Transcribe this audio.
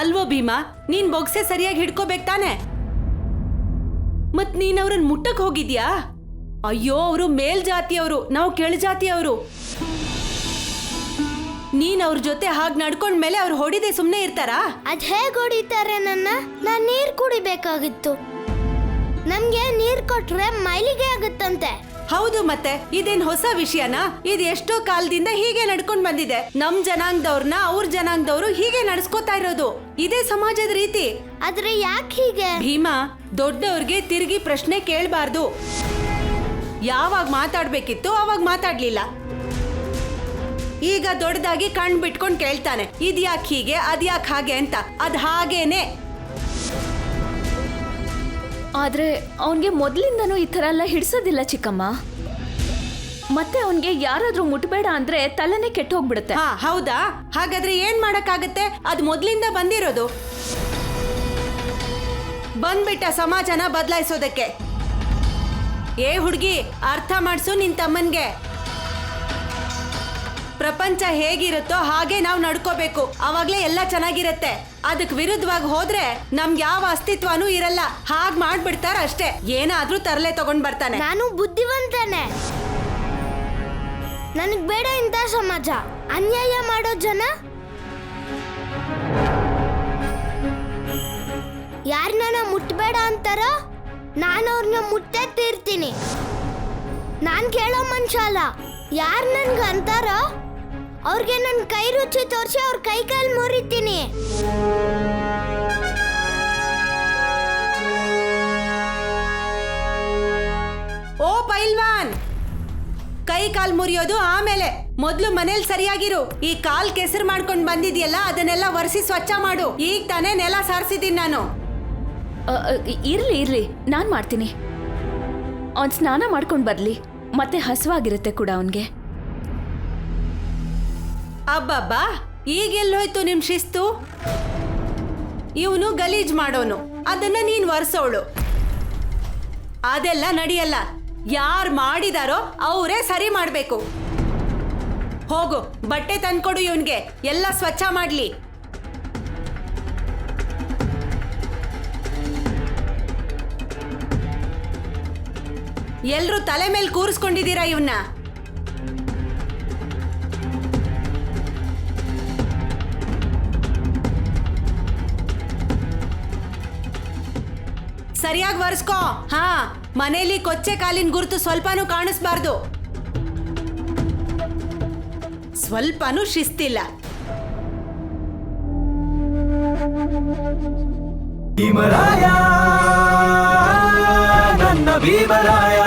ಅಲ್ವೋ ಭೀಮಾ, ನೀನ್ ಬೊಗ್ಸೆ ಸರಿಯಾಗಿ ಹಿಡ್ಕೋಬೇಕು ತಾನೆ. ಮತ್ ನೀನ್ ಅವ್ರನ್ನ ಮುಟ್ಟಕ್ ಹೋಗಿದ್ಯಾ? ಅಯ್ಯೋ, ಅವರು ಮೇಲ್ಜಾತಿಯವರು, ನಾವು ಕೆಳಜಾತಿಯವರು. ನೀನ್ ಅವ್ರ ಜೊತೆ ಹಾಗೆ ನಡ್ಕೊಂಡ್ಮೇಲೆ ಅವ್ರು ಹೊಡಿದೆ ಸುಮ್ನೆ ಇರ್ತಾರಾ? ಅದ್ ಹೇಗ್ ಹೊಡಿತಾರೆ ನನ್ನ? ನಾನ್ ನೀರ್ ಕುಡಿಬೇಕಾಗಿತ್ತು. ನಮ್ಗೆ ನೀರ್ ಕೊಟ್ರೆ ಮೈಲಿಗೆ ಆಗುತ್ತಂತೆ. ಹೌದು, ಮತ್ತೆ ಇದೇನ್ ಹೊಸ ವಿಷಯನಾ? ಇದು ಎಷ್ಟೋ ಕಾಲದಿಂದ ಹೀಗೆ ನಡ್ಕೊಂಡ್ ಬಂದಿದೆ. ನಮ್ ಜನಾಂಗದವ್ರನ್ನ ಅವ್ರ ಜನಾಂಗದವ್ರು ಹೀಗೆ ನಡ್ಸ್ಕೊತಾ ಇರೋದು. ಇದೇ ಸಮಾಜದ ರೀತಿ. ಆದ್ರೆ ಯಾಕೆ ಹೀಗೆ? ಭೀಮಾ, ದೊಡ್ಡವ್ರಿಗೆ ತಿರುಗಿ ಪ್ರಶ್ನೆ ಕೇಳಬಾರ್ದು. ಯಾವಾಗ ಮಾತಾಡ್ಬೇಕಿತ್ತು ಅವಾಗ ಮಾತಾಡ್ಲಿಲ್ಲ. ಈಗ ದೊಡ್ಡದಾಗಿ ಕಣ್ ಬಿಟ್ಕೊಂಡ್ ಕೇಳ್ತಾನೆ, ಇದ್ಯಾಕ್ ಹೀಗೆ, ಅದ್ಯಾಕ್ ಹಾಗೆ ಅಂತ. ಅದ್ ಹಾಗೇನೆ. ಆದ್ರೆ ಅವನ್ಗೆ ಮೊದ್ಲಿಂದನೂ ಈ ತರ ಎಲ್ಲ ಹಿಡ್ಸೋದಿಲ್ಲ ಚಿಕ್ಕಮ್ಮ. ಮತ್ತೆ ಅವನ್ಗೆ ಯಾರಾದ್ರೂ ಮುಟ್ಬೇಡ ಅಂದ್ರೆ ತಲೆನೇ ಕೆಟ್ಟ ಹೋಗ್ಬಿಡುತ್ತೆ. ಹಾ, ಹೌದಾ? ಹಾಗಾದ್ರೆ ಏನ್ ಮಾಡಕ್ಕಾಗತ್ತೆ? ಅದ್ ಮೊದ್ಲಿಂದ ಬಂದಿರೋದು. ಬಂದ್ಬಿಟ್ಟ ಸಮಾಜನ ಬದಲಾಯಿಸೋದಕ್ಕೆ. ಏ ಹುಡ್ಗಿ, ಅರ್ಥ ಮಾಡ್ಸು ನಿನ್ ತಮ್ಮನ್ಗೆ. ಪ್ರಪಂಚ ಹೇಗಿರುತ್ತೋ ಹಾಗೆ ನಾವು ನಡ್ಕೋಬೇಕು. ಅವಾಗ್ಲೇ ಎಲ್ಲ ಚೆನ್ನಾಗಿರತ್ತೆ. ಅದಕ್ ವಿರುದ್ಧವಾಗಿ ಹೋದ್ರೆ ನಮ್ಗೆ ಯಾವ ಅಸ್ತಿತ್ವನೂ ಇರಲ್ಲ. ಹಾಗ್ ಮಾಡ್ಬಿಡ್ತಾರ ಅಷ್ಟೇ. ಏನಾದ್ರೂ ತರಲೆ ತಗೊಂಡ್ ಬರ್ತಾನೆ. ನಾನು ಬುದ್ಧಿವಂತನೇ. ನನಗ್ ಬೇಡ ಇಂಥ ಸಮಾಜ. ಅನ್ಯಾಯ ಮಾಡೋ ಜನ ಯಾರನ್ನ ಮುಟ್ಬೇಡ ಅಂತಾರ, ನಾನು ಅವ್ರನ್ನ ಮುಟ್ಟೇ ತೀರ್ತೀನಿ. ನಾನ್ ಕೇಳೋ ಮನುಷ್ಯ ಅಲ್ಲ. ಯಾರ್ ನನ್ಗ ಅಂತಾರ ಅವ್ರಿಗೆ ನನ್ ಕೈ ರುಚಿ ತೋರಿಸಿ ಅವ್ರ ಕೈ ಕಾಲ್ ಮುರಿತೀನಿ. ಓ ಪೈಲ್ವಾನ್, ಕೈ ಕಾಲ್ ಮುರಿಯೋದು ಆಮೇಲೆ. ಮೊದ್ಲು ಮನೇಲಿ ಸರಿಯಾಗಿರು. ಈ ಕಾಲ್ ಕೆಸರು ಮಾಡ್ಕೊಂಡ್ ಬಂದಿದ್ಯಲ್ಲ, ಅದನ್ನೆಲ್ಲ ಒರೆಸಿ ಸ್ವಚ್ಛ ಮಾಡು. ಈಗ ತಾನೇ ನೆಲ ಸಾರಿಸಿದೀನಿ ನಾನು. ಇರ್ಲಿ ಇರ್ಲಿ, ನಾನ್ ಮಾಡ್ತೀನಿ. ಅವನ್ ಸ್ನಾನ ಮಾಡ್ಕೊಂಡ್ ಬರ್ಲಿ, ಮತ್ತೆ ಹಸುವಾಗಿರುತ್ತೆ ಕೂಡ ಅವನ್ಗೆ. ಅಬ್ಬಬ್ಬಾ, ಈಗೆಲ್ಲೋಯ್ತು ನಿಮ್ ಶಿಸ್ತು? ಇವನು ಗಲೀಜ್ ಮಾಡೋನು, ಅದನ್ನ ನೀನ್ ಒರೆಸೋಳು. ಅದೆಲ್ಲ ನಡೆಯಲ್ಲ. ಯಾರು ಮಾಡಿದಾರೋ ಅವರೇ ಸರಿ ಮಾಡ್ಬೇಕು. ಹೋಗು, ಬಟ್ಟೆ ತಂದ್ಕೊಡು ಇವನ್ಗೆ, ಎಲ್ಲ ಸ್ವಚ್ಛ ಮಾಡ್ಲಿ. ಎಲ್ರೂ ತಲೆ ಮೇಲೆ ಕೂರಿಸ್ಕೊಂಡಿದ್ದೀರಾ ಇವನ್ನ? ಸರಿಯಾಗಿ ಒರೆಸ್ಕೋ. ಹಾ, ಮನೇಲಿ ಕೊಚ್ಚೆ ಕಾಲಿನ ಗುರುತು ಸ್ವಲ್ಪನೂ ಕಾಣಿಸ್ಬಾರ್ದು. ಸ್ವಲ್ಪನೂ ಶಿಸ್ತಿಲ್ಲ. ಭೀಮರಾಯ, ನನ್ನ ಭೀಮರಾಯ.